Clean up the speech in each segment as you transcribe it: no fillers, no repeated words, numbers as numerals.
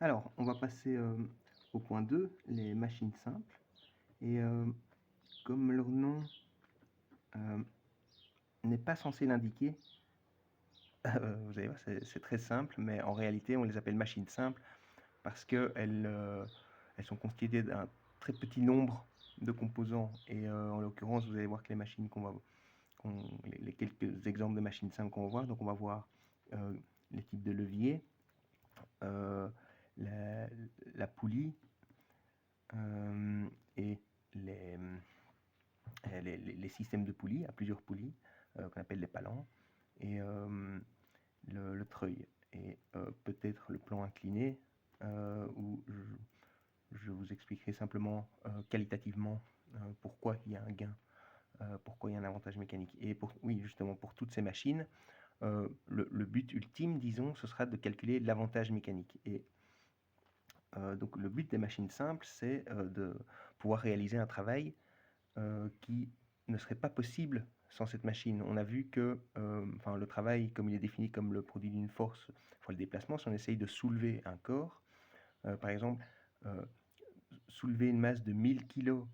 Alors, on va passer au point 2, les machines simples. Et comme leur nom euh, n'est pas censé l'indiquer, vous allez voir, c'est très simple, mais en réalité, on les appelle machines simples parce qu'elles sont constituées d'un très petit nombre de composants. Et en l'occurrence, vous allez voir que les machines les quelques exemples de machines simples qu'on va voir, donc on va voir euh, les types de leviers, euh, la, la poulie, et les systèmes de poulies, à plusieurs poulies, qu'on appelle les palans, et le treuil. Et peut-être le plan incliné, où je vous expliquerai simplement qualitativement pourquoi il y a un gain, pourquoi il y a un avantage mécanique. Et oui, justement, pour toutes ces machines, le but ultime, disons, ce sera de calculer l'avantage mécanique. Et donc le but des machines simples, c'est de pouvoir réaliser un travail qui ne serait pas possible sans cette machine. On a vu que le travail, comme il est défini comme le produit d'une force fois le déplacement, si on essaye de soulever un corps, par exemple, euh, soulever une masse de 1000 kg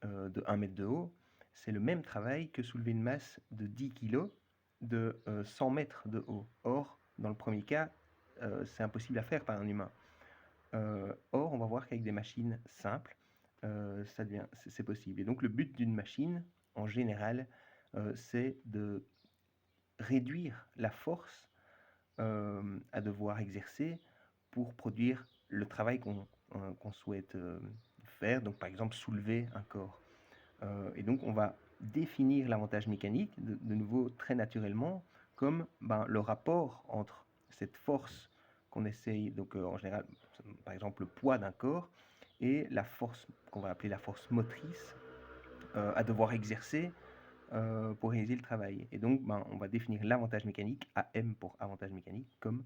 de 1 mètre de haut, c'est le même travail que soulever une masse de 10 kg de 100 mètres de haut. Or, dans le premier cas, c'est impossible à faire par un humain. Or, on va voir qu'avec des machines simples, c'est possible. Et donc, le but d'une machine, en général, c'est de réduire la force à devoir exercer pour produire le travail qu'on souhaite faire. Donc, par exemple, soulever un corps. Et donc, on va définir l'avantage mécanique, de nouveau très naturellement, comme le rapport entre cette force qu'on essaye, donc en général, par exemple, le poids d'un corps, et la force qu'on va appeler la force motrice à devoir exercer pour réaliser le travail. Et donc, on va définir l'avantage mécanique, AM pour avantage mécanique, comme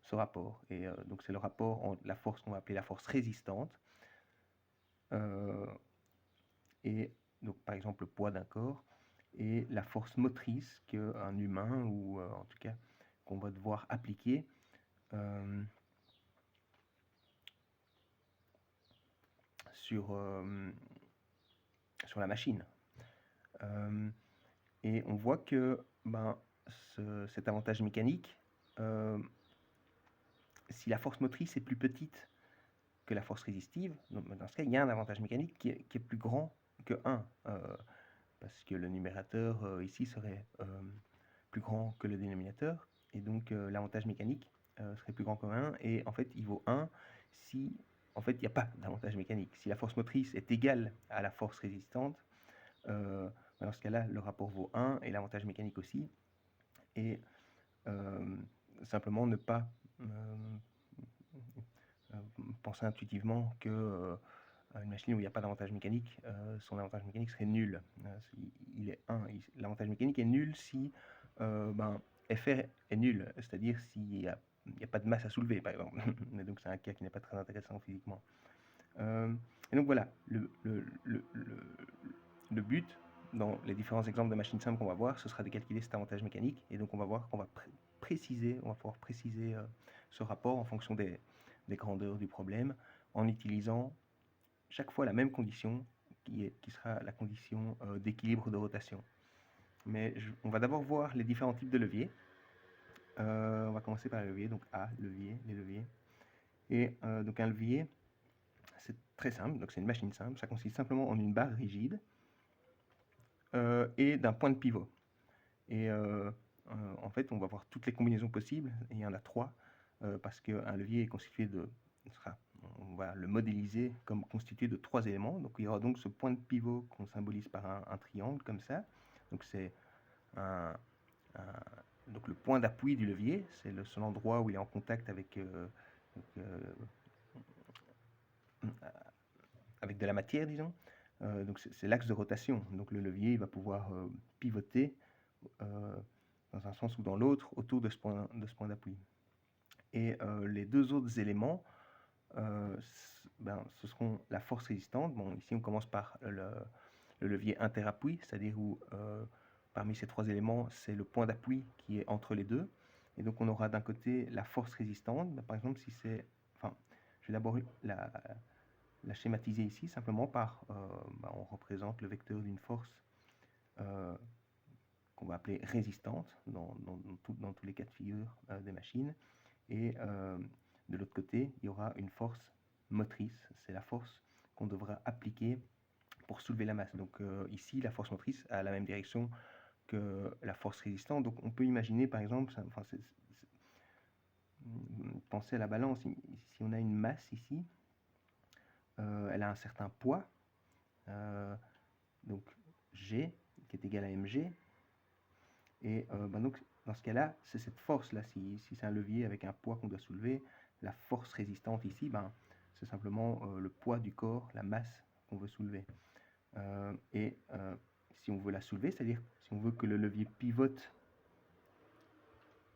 ce rapport. Et donc, c'est le rapport entre la force qu'on va appeler la force résistante, et donc par exemple le poids d'un corps, et la force motrice qu'un humain, ou en tout cas qu'on va devoir appliquer euh, sur, sur la machine. Euh, et on voit que cet avantage mécanique, euh, si la force motrice est plus petite que la force résistive, donc dans ce cas, il y a un avantage mécanique qui est plus grand que 1, parce que le numérateur ici serait plus grand que le dénominateur, et donc l'avantage mécanique serait plus grand que 1, et en fait il vaut 1 si en fait il n'y a pas d'avantage mécanique. Si la force motrice est égale à la force résistante, dans ce cas-là le rapport vaut 1 et l'avantage mécanique aussi, et simplement ne pas penser intuitivement que une machine où il n'y a pas d'avantage mécanique, son avantage mécanique serait nul. Il est 1. L'avantage mécanique est nul si Fr est nul, c'est-à-dire s'il n'y a pas de masse à soulever, par exemple. Mais donc c'est un cas qui n'est pas très intéressant physiquement. Et donc voilà, le but, dans les différents exemples de machines simples qu'on va voir, ce sera de calculer cet avantage mécanique. Et donc on va voir qu'on va on va pouvoir préciser ce rapport en fonction des grandeurs du problème, en utilisant chaque fois la même condition, qui sera la condition d'équilibre de rotation. Mais on va d'abord voir les différents types de leviers. On va commencer par les leviers, donc A, levier, les leviers. Et donc un levier, c'est très simple, donc c'est une machine simple, ça consiste simplement en une barre rigide et d'un point de pivot. Et en fait, on va voir toutes les combinaisons possibles, et il y en a 3, parce qu'un levier est constitué on va le modéliser comme constitué de 3 éléments. Donc il y aura donc ce point de pivot qu'on symbolise par un triangle comme ça. Donc c'est donc le point d'appui du levier, c'est le seul endroit où il est en contact avec de la matière, disons. Donc c'est l'axe de rotation. Donc le levier il va pouvoir pivoter dans un sens ou dans l'autre autour de ce point d'appui. Et les deux autres éléments, ce seront la force résistante. Bon, ici on commence par le levier interappui, c'est-à-dire où parmi ces 3 éléments, c'est le point d'appui qui est entre les deux. Et donc on aura d'un côté la force résistante, par exemple si c'est, enfin, je vais d'abord la schématiser ici simplement par, on représente le vecteur d'une force qu'on va appeler résistante dans tous les cas de figure des machines. Et de l'autre côté, il y aura une force motrice, c'est la force qu'on devra appliquer pour soulever la masse. Donc ici, la force motrice a la même direction que la force résistante. Donc on peut imaginer par exemple, penser à la balance, si on a une masse ici, elle a un certain poids, donc G qui est égal à mg, et donc dans ce cas-là, c'est cette force-là, si c'est un levier avec un poids qu'on doit soulever, la force résistante ici, c'est simplement le poids du corps, la masse qu'on veut soulever. Si on veut la soulever, c'est-à-dire si on veut que le levier pivote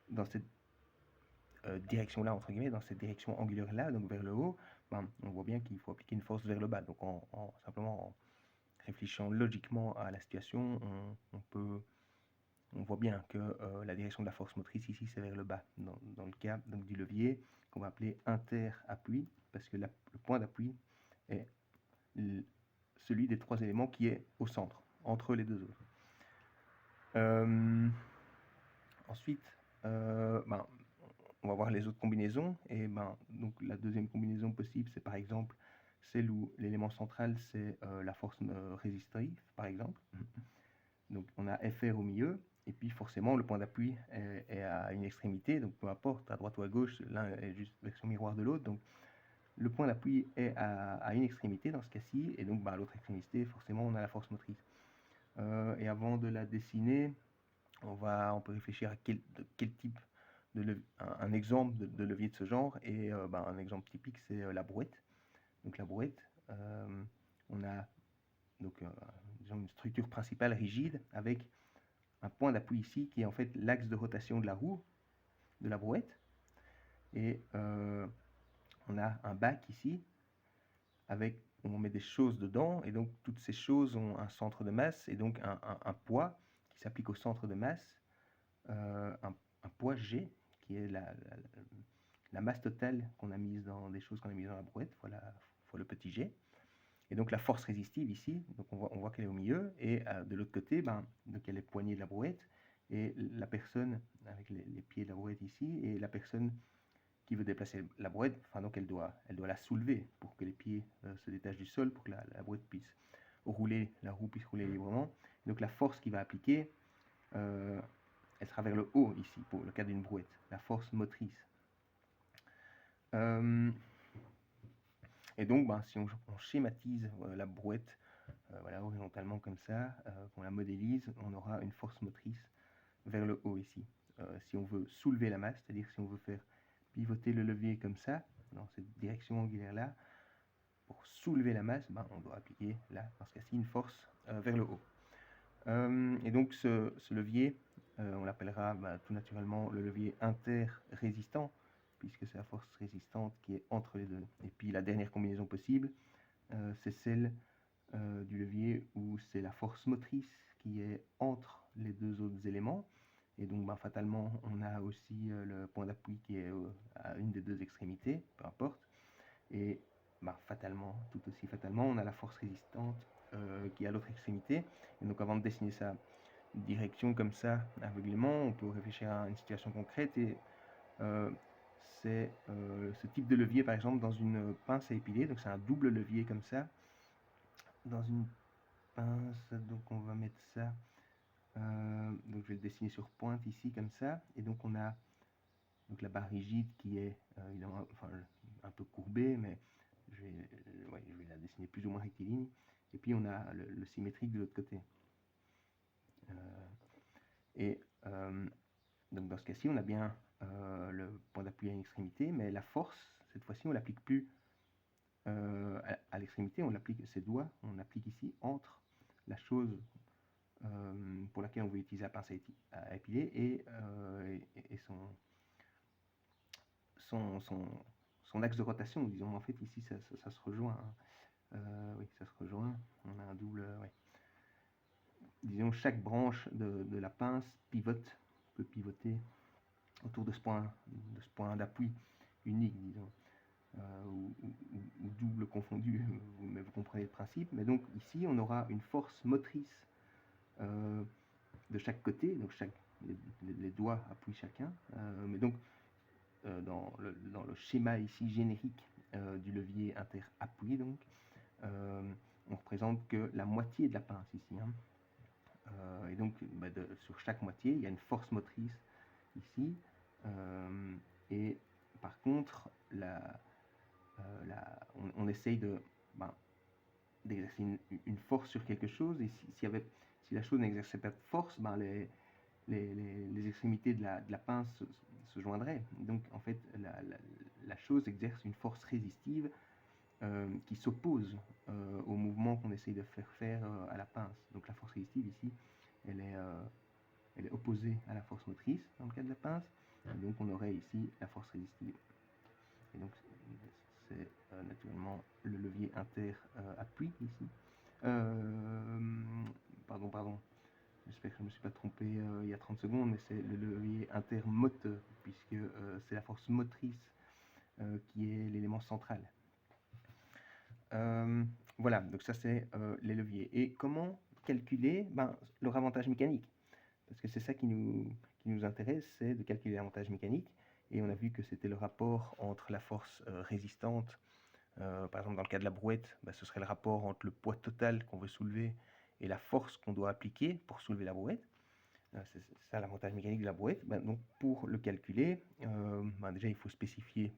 dans cette direction-là, entre guillemets, dans cette direction angulaire-là, donc vers le haut, on voit bien qu'il faut appliquer une force vers le bas. Donc simplement en réfléchissant logiquement à la situation, on voit bien que la direction de la force motrice ici, c'est vers le bas, dans le cas donc, du levier qu'on va appeler inter-appui, parce que le point d'appui est celui des trois éléments qui est au centre, entre les deux autres. Ensuite, on va voir les autres combinaisons. Et donc la deuxième combinaison possible, c'est par exemple celle où l'élément central, c'est la force résistive, par exemple. Donc on a Fr au milieu, et puis forcément le point d'appui est à une extrémité, donc peu importe, à droite ou à gauche, l'un est juste version miroir de l'autre. Donc le point d'appui est à une extrémité dans ce cas-ci, et donc à l'autre extrémité, forcément, on a la force motrice. Et avant de la dessiner, on peut réfléchir à quel type un exemple de levier de ce genre, et un exemple typique, c'est la brouette. Donc la brouette, on a donc, disons une structure principale rigide avec un point d'appui ici qui est en fait l'axe de rotation de la roue, de la brouette, et on a un bac ici avec où on met des choses dedans, et donc toutes ces choses ont un centre de masse et donc un poids qui s'applique au centre de masse, un poids G qui est la masse totale qu'on a mise dans des choses qu'on a mises dans la brouette, fois le petit g. Et donc la force résistive ici, donc on voit qu'elle est au milieu, et de l'autre côté, donc il y a les poignées de la brouette, et la personne avec les pieds de la brouette ici, et la personne qui veut déplacer la brouette, donc elle doit la soulever pour que les pieds se détachent du sol, pour que la brouette puisse rouler, la roue puisse rouler librement. Donc la force qu'il va appliquer, elle sera vers le haut ici, pour le cas d'une brouette, la force motrice. Et donc, si on schématise la brouette horizontalement comme ça, qu'on la modélise, on aura une force motrice vers le haut ici. Si on veut soulever la masse, c'est-à-dire si on veut faire pivoter le levier comme ça, dans cette direction angulaire-là, pour soulever la masse, on doit appliquer là, dans ce cas-ci, une force vers le haut. Et donc ce levier, on l'appellera tout naturellement le levier interrésistant, puisque c'est la force résistante qui est entre les deux. Et puis la dernière combinaison possible, c'est celle du levier où c'est la force motrice qui est entre les deux autres éléments. Et donc fatalement, on a aussi le point d'appui qui est à une des deux extrémités, peu importe. Et fatalement, tout aussi fatalement, on a la force résistante qui est à l'autre extrémité. Et donc avant de dessiner sa direction comme ça, aveuglément, on peut réfléchir à une situation concrète, et c'est ce type de levier, par exemple, dans une pince à épiler. Donc c'est un double levier comme ça, dans une pince. Donc on va mettre ça, donc je vais le dessiner sur pointe ici, comme ça. Et donc on a donc la barre rigide qui est évidemment, un peu courbée, mais je vais la dessiner plus ou moins rectiligne. Et puis on a le symétrique de l'autre côté. Donc dans ce cas-ci, on a bien le point d'appui à une extrémité, mais la force, cette fois-ci, on l'applique plus à l'extrémité, on l'applique ses doigts, on l'applique ici entre la chose pour laquelle on veut utiliser la pince à épiler et son axe de rotation, disons. En fait, ici, ça se rejoint. Oui, ça se rejoint. On a un double. Disons, chaque branche de la pince peut pivoter autour de ce point d'appui unique, disons, ou double confondu, mais vous comprenez le principe. Mais donc ici, on aura une force motrice de chaque côté, donc les doigts appuient chacun. Mais donc, dans le schéma ici générique du levier inter-appui, donc, on représente que la moitié de la pince ici. Hein. Et donc, sur chaque moitié, il y a une force motrice ici. Et par contre, on essaye d'exercer une force sur quelque chose. Et si la chose n'exerçait pas de force, les extrémités de la pince se joindraient. Donc, en fait, la chose exerce une force résistive qui s'oppose au mouvement qu'on essaye de faire à la pince. Donc, la force résistive ici, elle est opposée à la force motrice dans le cas de la pince. Et donc, on aurait ici la force résistive. Et donc, c'est naturellement le levier inter-appui ici. Pardon. J'espère que je ne me suis pas trompé il y a 30 secondes, mais c'est le levier intermoteur, puisque c'est la force motrice qui est l'élément central. Voilà, donc ça c'est les leviers. Et comment calculer leur avantage mécanique? Parce que c'est ça qui nous intéresse, c'est de calculer l'avantage mécanique. Et on a vu que c'était le rapport entre la force résistante, par exemple dans le cas de la brouette, ce serait le rapport entre le poids total qu'on veut soulever et la force qu'on doit appliquer pour soulever la brouette. C'est ça l'avantage mécanique de la brouette. Donc pour le calculer, déjà il faut spécifier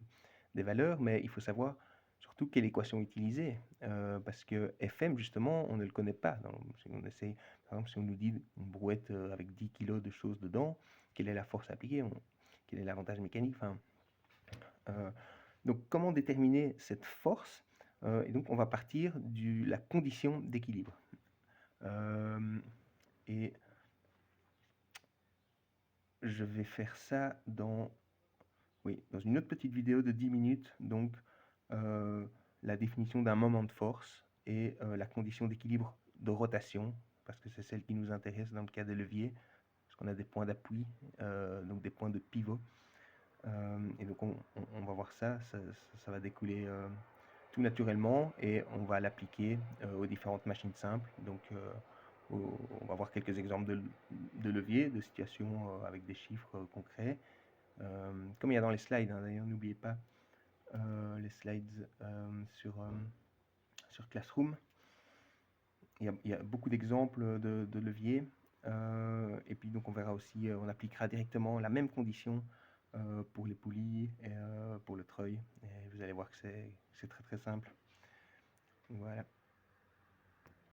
des valeurs, mais il faut savoir surtout quelle équation utiliser, parce que Fm justement on ne le connaît pas. Si on essaye, par exemple si on nous dit une brouette avec 10 kg de choses dedans, quelle est la force appliquée, quel est l'avantage mécanique, donc comment déterminer cette force? Et donc on va partir de la condition d'équilibre. Et je vais faire ça dans une autre petite vidéo de 10 minutes, donc la définition d'un moment de force et la condition d'équilibre de rotation, parce que c'est celle qui nous intéresse dans le cas des leviers, parce qu'on a des points d'appui, donc des points de pivot. Et donc on va voir ça va découler tout naturellement et on va l'appliquer aux différentes machines simples. Donc on va voir quelques exemples de leviers, de situations avec des chiffres concrets. Comme il y a dans les slides, hein, d'ailleurs n'oubliez pas les slides sur Classroom. Il y a beaucoup d'exemples de leviers. Et puis donc on verra aussi, on appliquera directement la même condition pour les poulies et pour le treuil. Et vous allez voir que c'est très très simple. Voilà.